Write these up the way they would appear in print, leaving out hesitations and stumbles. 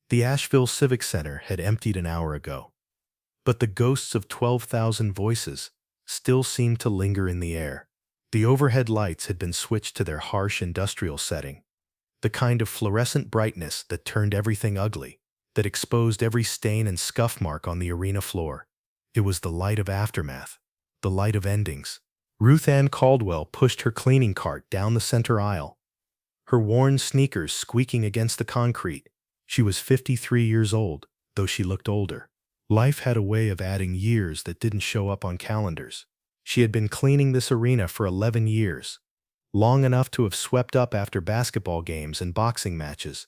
The Asheville Civic Center had emptied an hour ago, but the ghosts of 12,000 voices still seemed to linger in the air. The overhead lights had been switched to their harsh industrial setting, the kind of fluorescent brightness that turned everything ugly, that exposed every stain and scuff mark on the arena floor. It was the light of aftermath, the light of endings. Ruth Ann Caldwell pushed her cleaning cart down the center aisle, her worn sneakers squeaking against the concrete. She was 53 years old, though she looked older. Life had a way of adding years that didn't show up on calendars. She had been cleaning this arena for 11 years, long enough to have swept up after basketball games and boxing matches,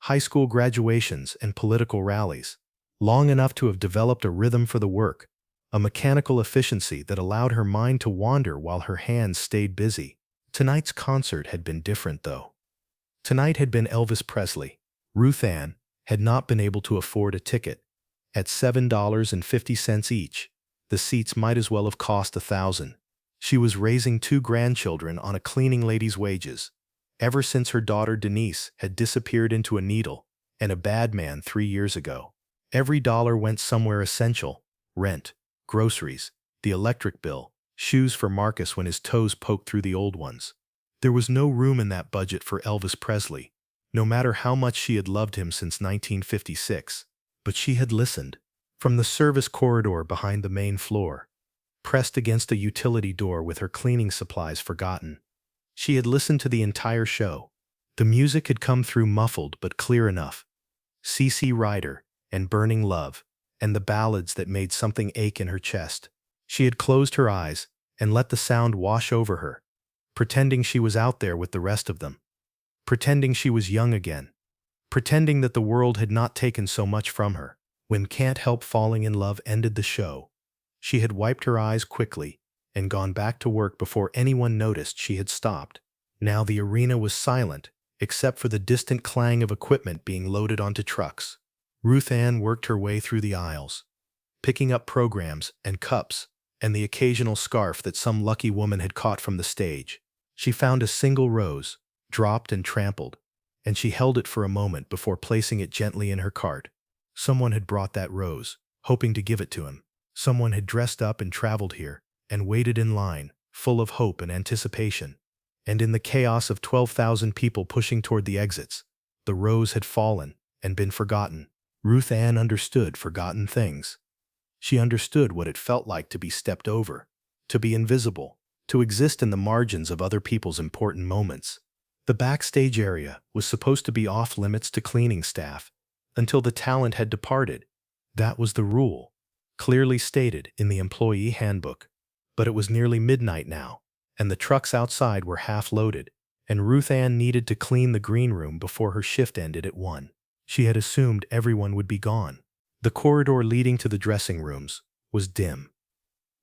high school graduations and political rallies, long enough to have developed a rhythm for the work, a mechanical efficiency that allowed her mind to wander while her hands stayed busy. Tonight's concert had been different, though. Tonight had been Elvis Presley. Ruth Ann had not been able to afford a ticket. At $7.50 each, the seats might as well have cost $1,000. She was raising 2 grandchildren on a cleaning lady's wages, ever since her daughter Denise had disappeared into a needle and a bad man 3 years ago. Every dollar went somewhere essential: rent, groceries, the electric bill, shoes for Marcus when his toes poked through the old ones. There was no room in that budget for Elvis Presley, no matter how much she had loved him since 1956. But she had listened. From the service corridor behind the main floor, pressed against a utility door with her cleaning supplies forgotten, she had listened to the entire show. The music had come through muffled but clear enough. C.C. Ryder and Burning Love, and the ballads that made something ache in her chest. She had closed her eyes and let the sound wash over her, pretending she was out there with the rest of them, pretending she was young again, pretending that the world had not taken so much from her. When Can't Help Falling in Love ended the show, she had wiped her eyes quickly and gone back to work before anyone noticed she had stopped. Now the arena was silent, except for the distant clang of equipment being loaded onto trucks. Ruth Ann worked her way through the aisles, picking up programs and cups and the occasional scarf that some lucky woman had caught from the stage. She found a single rose, dropped and trampled, and she held it for a moment before placing it gently in her cart. Someone had brought that rose, hoping to give it to him. Someone had dressed up and traveled here and waited in line, full of hope and anticipation. And in the chaos of 12,000 people pushing toward the exits, the rose had fallen and been forgotten. Ruth Ann understood forgotten things. She understood what it felt like to be stepped over, to be invisible, to exist in the margins of other people's important moments. The backstage area was supposed to be off limits to cleaning staff until the talent had departed. That was the rule, clearly stated in the employee handbook. But it was nearly midnight now, and the trucks outside were half loaded, and Ruth Ann needed to clean the green room before her shift ended at 1. She had assumed everyone would be gone. The corridor leading to the dressing rooms was dim,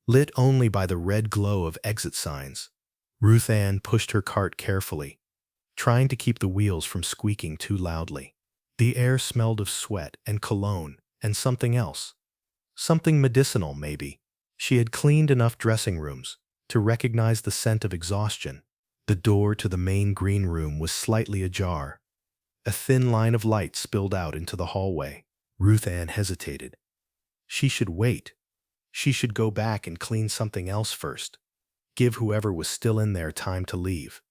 lit only by the red glow of exit signs. Ruth Ann pushed her cart carefully, trying to keep the wheels from squeaking too loudly. The air smelled of sweat and cologne and something else. Something medicinal, maybe. She had cleaned enough dressing rooms to recognize the scent of exhaustion. The door to the main green room was slightly ajar. A thin line of light spilled out into the hallway. Ruth Ann hesitated. She should wait. She should go back and clean something else first. Give whoever was still in there time to leave.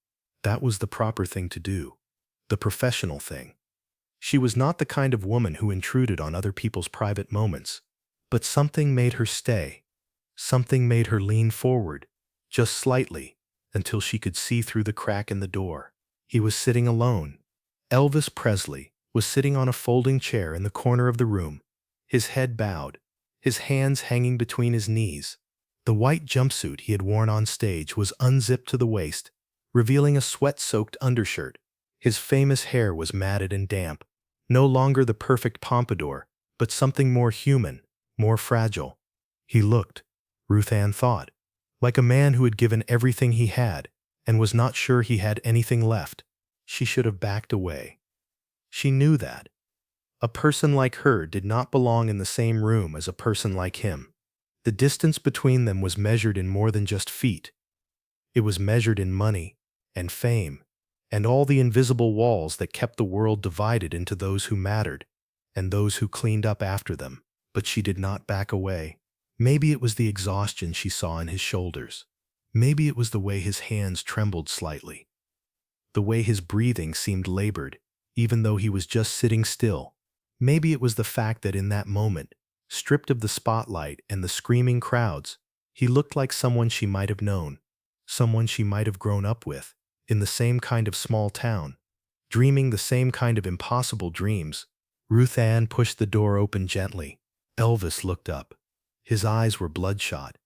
That was the proper thing to do. The professional thing. She was not the kind of woman who intruded on other people's private moments. But something made her stay. Something made her lean forward, just slightly, until she could see through the crack in the door. He was sitting alone. Elvis Presley was sitting on a folding chair in the corner of the room, his head bowed, his hands hanging between his knees. The white jumpsuit he had worn on stage was unzipped to the waist, revealing a sweat-soaked undershirt. His famous hair was matted and damp, no longer the perfect pompadour, but something more human, more fragile. He looked, Ruth Ann thought, like a man who had given everything he had and was not sure he had anything left. She should have backed away. She knew that. A person like her did not belong in the same room as a person like him. The distance between them was measured in more than just feet. It was measured in money and fame and all the invisible walls that kept the world divided into those who mattered and those who cleaned up after them, but she did not back away. Maybe it was the exhaustion she saw in his shoulders. Maybe it was the way his hands trembled slightly. The way his breathing seemed labored, even though he was just sitting still. Maybe it was the fact that in that moment, stripped of the spotlight and the screaming crowds, he looked like someone she might have known, someone she might have grown up with, in the same kind of small town, dreaming the same kind of impossible dreams. Ruth Ann pushed the door open gently. Elvis looked up. His eyes were bloodshot,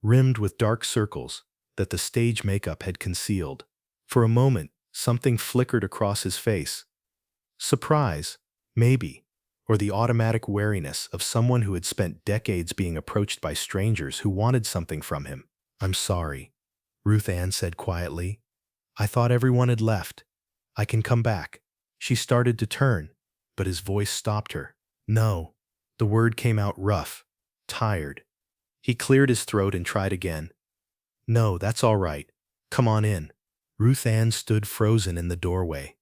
rimmed with dark circles that the stage makeup had concealed. For a moment, something flickered across his face. Surprise, maybe, or the automatic wariness of someone who had spent decades being approached by strangers who wanted something from him. "I'm sorry," Ruth Ann said quietly. "I thought everyone had left. I can come back." She started to turn, but his voice stopped her. "No." The word came out rough, tired. He cleared his throat and tried again. "No, that's all right. Come on in." Ruth Ann stood frozen in the doorway,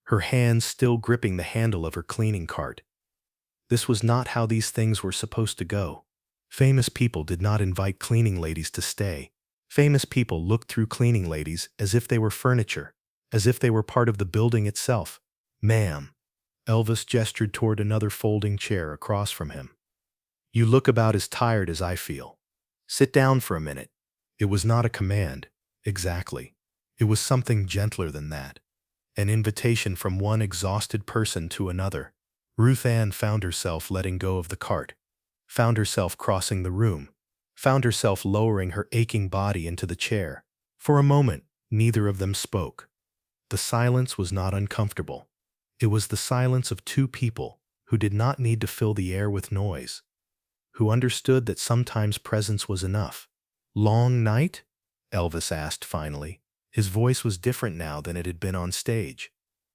her hands still gripping the handle of her cleaning cart. This was not how these things were supposed to go. Famous people did not invite cleaning ladies to stay. Famous people looked through cleaning ladies as if they were furniture, as if they were part of the building itself. "Ma'am." Elvis gestured toward another folding chair across from him. "You look about as tired as I feel. Sit down for a minute." It was not a command, exactly. It was something gentler than that. An invitation from one exhausted person to another. Ruth Ann found herself letting go of the cart, found herself crossing the room, found herself lowering her aching body into the chair. For a moment, neither of them spoke. The silence was not uncomfortable. It was the silence of two people who did not need to fill the air with noise, who understood that sometimes presence was enough. "Long night?" Elvis asked finally. His voice was different now than it had been on stage.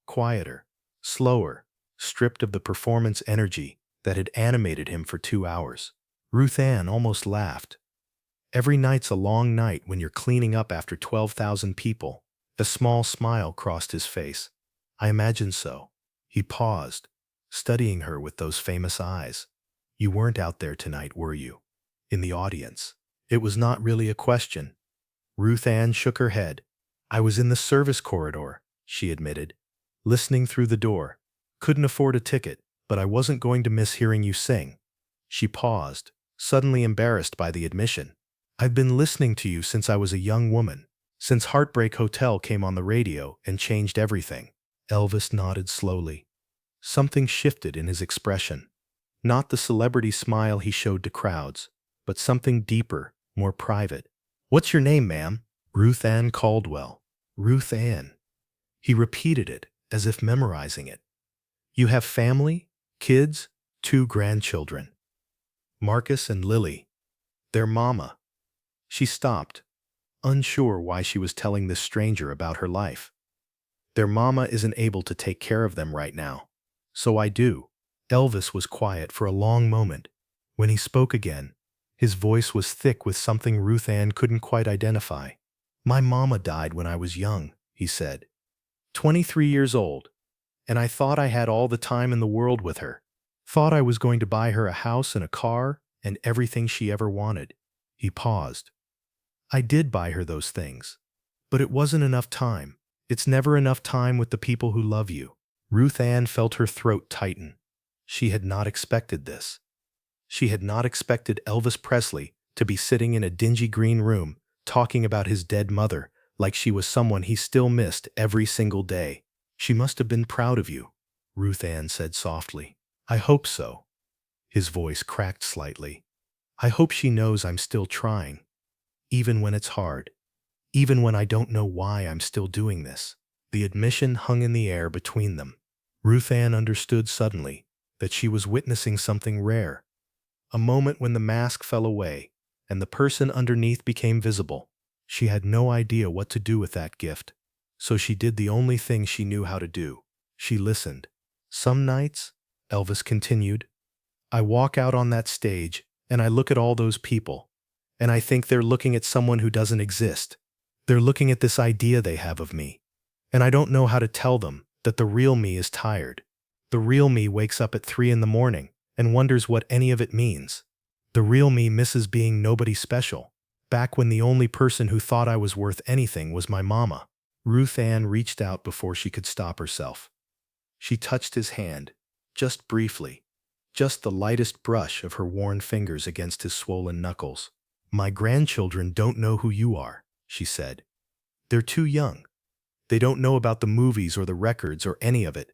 Quieter, slower, stripped of the performance energy that had animated him for 2 hours. Ruth Ann almost laughed. "Every night's a long night when you're cleaning up after 12,000 people." A small smile crossed his face. "I imagine so." He paused, studying her with those famous eyes. "You weren't out there tonight, were you? In the audience?" It was not really a question. Ruth Ann shook her head. "I was in the service corridor," she admitted, "listening through the door. Couldn't afford a ticket, but I wasn't going to miss hearing you sing." She paused, suddenly embarrassed by the admission. "I've been listening to you since I was a young woman, since Heartbreak Hotel came on the radio and changed everything." Elvis nodded slowly. Something shifted in his expression. Not the celebrity smile he showed to crowds, but something deeper, more private. "What's your name, ma'am?" "Ruth Ann Caldwell." "Ruth Ann." He repeated it, as if memorizing it. "You have family? Kids?" "2 grandchildren. Marcus and Lily. Their mama." She stopped, unsure why she was telling this stranger about her life. "Their mama isn't able to take care of them right now. So I do." Elvis was quiet for a long moment. When he spoke again, his voice was thick with something Ruth Ann couldn't quite identify. "My mama died when I was young," he said. 23 years old, and I thought I had all the time in the world with her. Thought I was going to buy her a house and a car and everything she ever wanted." He paused. "I did buy her those things, but it wasn't enough time. It's never enough time with the people who love you." Ruth Ann felt her throat tighten. She had not expected this. She had not expected Elvis Presley to be sitting in a dingy green room talking about his dead mother like she was someone he still missed every single day. "She must have been proud of you," Ruth Ann said softly. "I hope so." His voice cracked slightly. "I hope she knows I'm still trying, even when it's hard, even when I don't know why I'm still doing this." The admission hung in the air between them. Ruth Ann understood suddenly that she was witnessing something rare. A moment when the mask fell away and the person underneath became visible. She had no idea what to do with that gift, so she did the only thing she knew how to do. She listened. "Some nights," Elvis continued, "I walk out on that stage and I look at all those people, and I think they're looking at someone who doesn't exist. They're looking at this idea they have of me, and I don't know how to tell them that the real me is tired, The real me wakes up at 3 in the morning and wonders what any of it means. The real me misses being nobody special, back when the only person who thought I was worth anything was my mama. Ruth Ann reached out before she could stop herself. She touched his hand, just briefly, just the lightest brush of her worn fingers against his swollen knuckles. "My grandchildren don't know who you are," she said. "They're too young. They don't know about the movies or the records or any of it.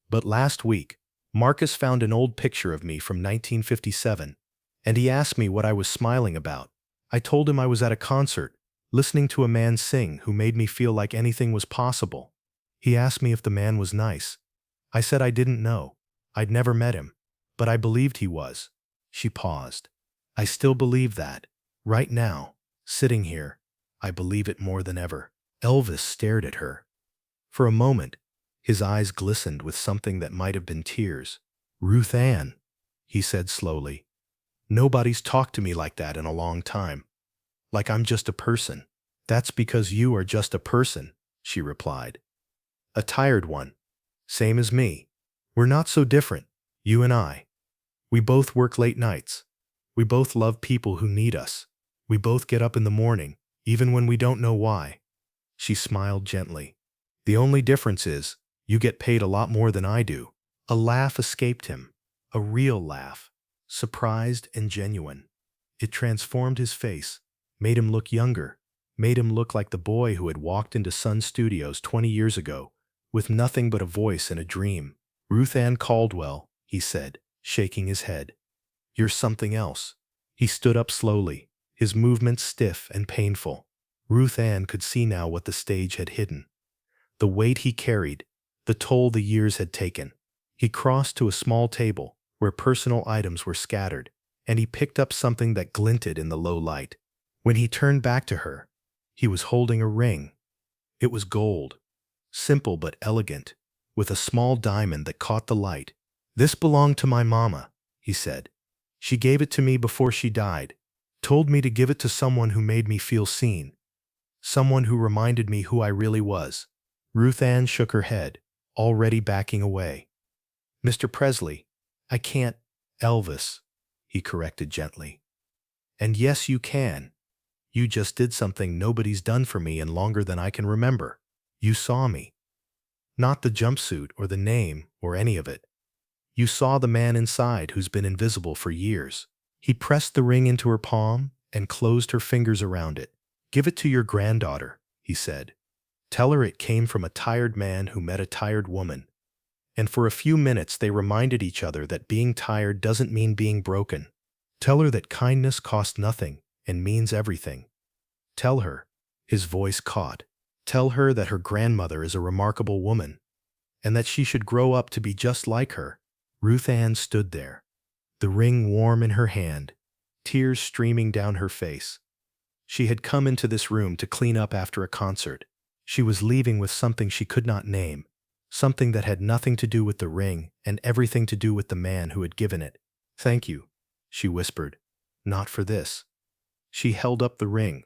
But last week, Marcus found an old picture of me from 1957, and he asked me what I was smiling about. I told him I was at a concert, listening to a man sing who made me feel like anything was possible. He asked me if the man was nice. I said I didn't know. I'd never met him, but I believed he was." She paused. "I still believe that. Right now, sitting here, I believe it more than ever." Elvis stared at her. For a moment, his eyes glistened with something that might have been tears. "Ruth Ann," he said slowly, "nobody's talked to me like that in a long time. Like I'm just a person." "That's because you are just a person," she replied. "A tired one. Same as me. We're not so different, you and I. We both work late nights. We both love people who need us. We both get up in the morning, even when we don't know why." She smiled gently. "The only difference is, you get paid a lot more than I do." A laugh escaped him, a real laugh, surprised and genuine. It transformed his face, made him look younger, made him look like the boy who had walked into Sun Studios 20 years ago, with nothing but a voice and a dream. "Ruth Ann Caldwell," he said, shaking his head. "You're something else." He stood up slowly, his movements stiff and painful. Ruth Ann could see now what the stage had hidden. The weight he carried, the toll the years had taken. He crossed to a small table where personal items were scattered, and he picked up something that glinted in the low light. When he turned back to her, he was holding a ring. It was gold, simple but elegant, with a small diamond that caught the light. "This belonged to my mama," he said. "She gave it to me before she died, told me to give it to someone who made me feel seen, someone who reminded me who I really was." Ruth Ann shook her head, already backing away. "Mr. Presley, I can't—" "Elvis," he corrected gently. "And yes, you can. You just did something nobody's done for me in longer than I can remember. You saw me. Not the jumpsuit or the name or any of it. You saw the man inside who's been invisible for years." He pressed the ring into her palm and closed her fingers around it. "Give it to your granddaughter," he said. "Tell her it came from a tired man who met a tired woman." And for a few minutes they reminded each other that being tired doesn't mean being broken. "Tell her that kindness costs nothing and means everything. Tell her," his voice caught, "tell her that her grandmother is a remarkable woman, and that she should grow up to be just like her." Ruth Ann stood there, the ring warm in her hand, tears streaming down her face. She had come into this room to clean up after a concert. She was leaving with something she could not name, something that had nothing to do with the ring and everything to do with the man who had given it. "Thank you," she whispered. "Not for this." She held up the ring.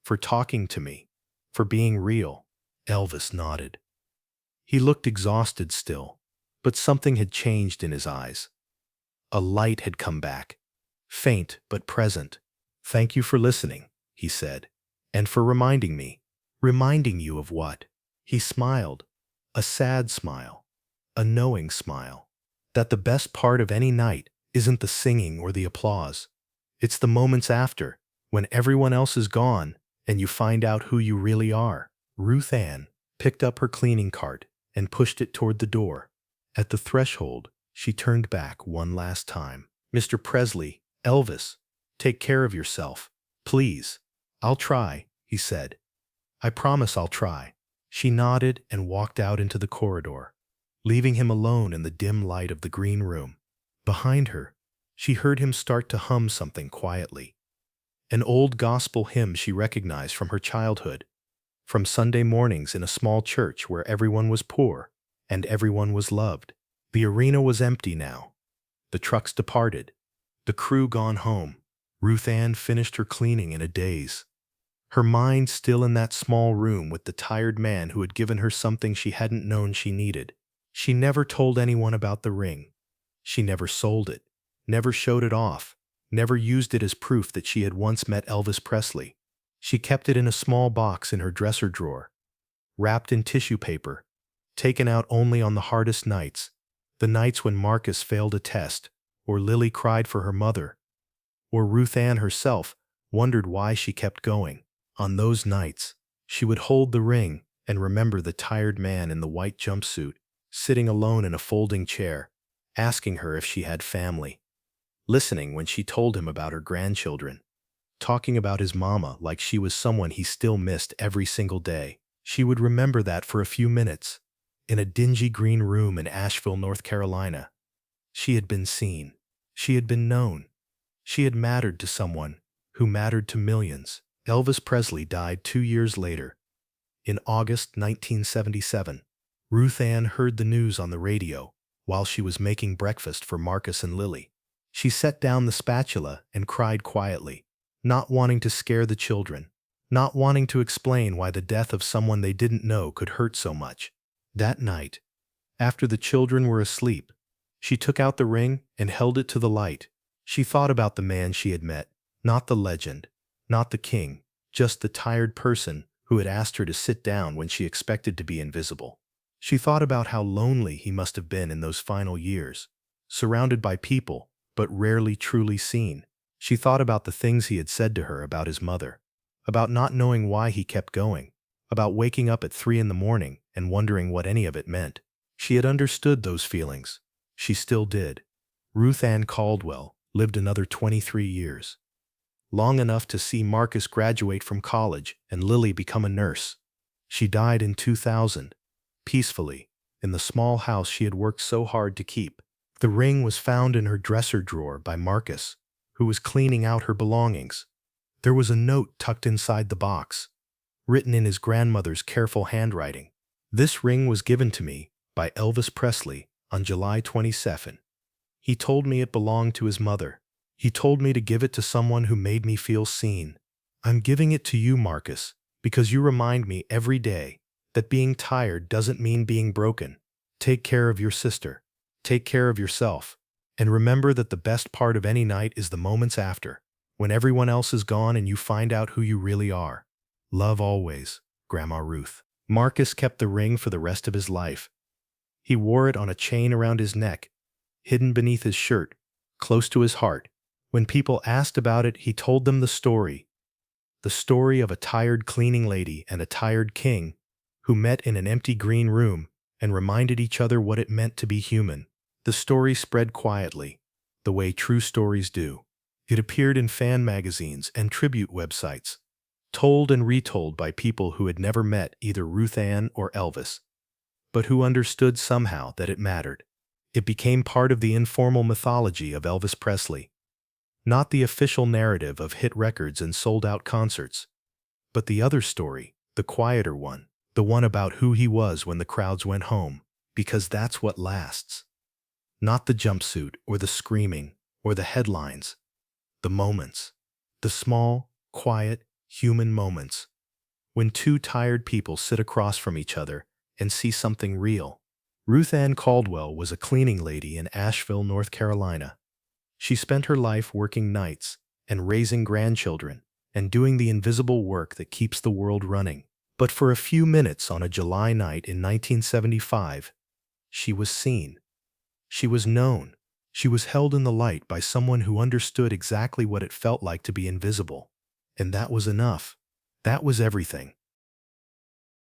"For talking to me. For being real." Elvis nodded. He looked exhausted still, but something had changed in his eyes. A light had come back, faint but present. "Thank you for listening," he said, "and for reminding me." "Reminding you of what?" He smiled, a sad smile, a knowing smile. "That the best part of any night isn't the singing or the applause. It's the moments after, when everyone else is gone and you find out who you really are." Ruth Ann picked up her cleaning cart and pushed it toward the door. At the threshold, she turned back one last time. "Mr. Presley, Elvis, take care of yourself, please." "I'll try," he said. "I promise I'll try." She nodded and walked out into the corridor, leaving him alone in the dim light of the green room. Behind her, she heard him start to hum something quietly. An old gospel hymn she recognized from her childhood, from Sunday mornings in a small church where everyone was poor and everyone was loved. The arena was empty now. The trucks departed, the crew gone home. Ruth Ann finished her cleaning in a daze, her mind still in that small room with the tired man who had given her something she hadn't known she needed. She never told anyone about the ring. She never sold it, never showed it off, never used it as proof that she had once met Elvis Presley. She kept it in a small box in her dresser drawer, wrapped in tissue paper, taken out only on the hardest nights, the nights when Marcus failed a test, or Lily cried for her mother, or Ruth Ann herself wondered why she kept going. On those nights, she would hold the ring and remember the tired man in the white jumpsuit, sitting alone in a folding chair, asking her if she had family, listening when she told him about her grandchildren, talking about his mama like she was someone he still missed every single day. She would remember that for a few minutes, in a dingy green room in Asheville, North Carolina. She had been seen. She had been known. She had mattered to someone who mattered to millions. Elvis Presley died 2 years later, in August 1977. Ruth Ann heard the news on the radio while she was making breakfast for Marcus and Lily. She set down the spatula and cried quietly, not wanting to scare the children, not wanting to explain why the death of someone they didn't know could hurt so much. That night, after the children were asleep, she took out the ring and held it to the light. She thought about the man she had met, not the legend, not the king, just the tired person who had asked her to sit down when she expected to be invisible. She thought about how lonely he must have been in those final years, surrounded by people, but rarely truly seen. She thought about the things he had said to her about his mother, about not knowing why he kept going, about waking up at 3 in the morning and wondering what any of it meant. She had understood those feelings. She still did. Ruth Ann Caldwell lived another 23 years, long enough to see Marcus graduate from college and Lily become a nurse. She died in 2000, peacefully, in the small house she had worked so hard to keep. The ring was found in her dresser drawer by Marcus, who was cleaning out her belongings. There was a note tucked inside the box, written in his grandmother's careful handwriting. "This ring was given to me by Elvis Presley on July 27. He told me it belonged to his mother. He told me to give it to someone who made me feel seen. I'm giving it to you, Marcus, because you remind me every day that being tired doesn't mean being broken. Take care of your sister. Take care of yourself. And remember that the best part of any night is the moments after, when everyone else is gone and you find out who you really are. Love always, Grandma Ruth." Marcus kept the ring for the rest of his life. He wore it on a chain around his neck, hidden beneath his shirt, close to his heart. When people asked about it, he told them the story of a tired cleaning lady and a tired king who met in an empty green room and reminded each other what it meant to be human. The story spread quietly, the way true stories do. It appeared in fan magazines and tribute websites, told and retold by people who had never met either Ruth Ann or Elvis, but who understood somehow that it mattered. It became part of the informal mythology of Elvis Presley, not the official narrative of hit records and sold-out concerts, but the other story, the quieter one, the one about who he was when the crowds went home, because that's what lasts. Not the jumpsuit or the screaming or the headlines, the moments, the small, quiet, human moments, when two tired people sit across from each other and see something real. Ruth Ann Caldwell was a cleaning lady in Asheville, North Carolina. She spent her life working nights and raising grandchildren and doing the invisible work that keeps the world running. But for a few minutes on a July night in 1975, she was seen. She was known. She was held in the light by someone who understood exactly what it felt like to be invisible. And that was enough. That was everything.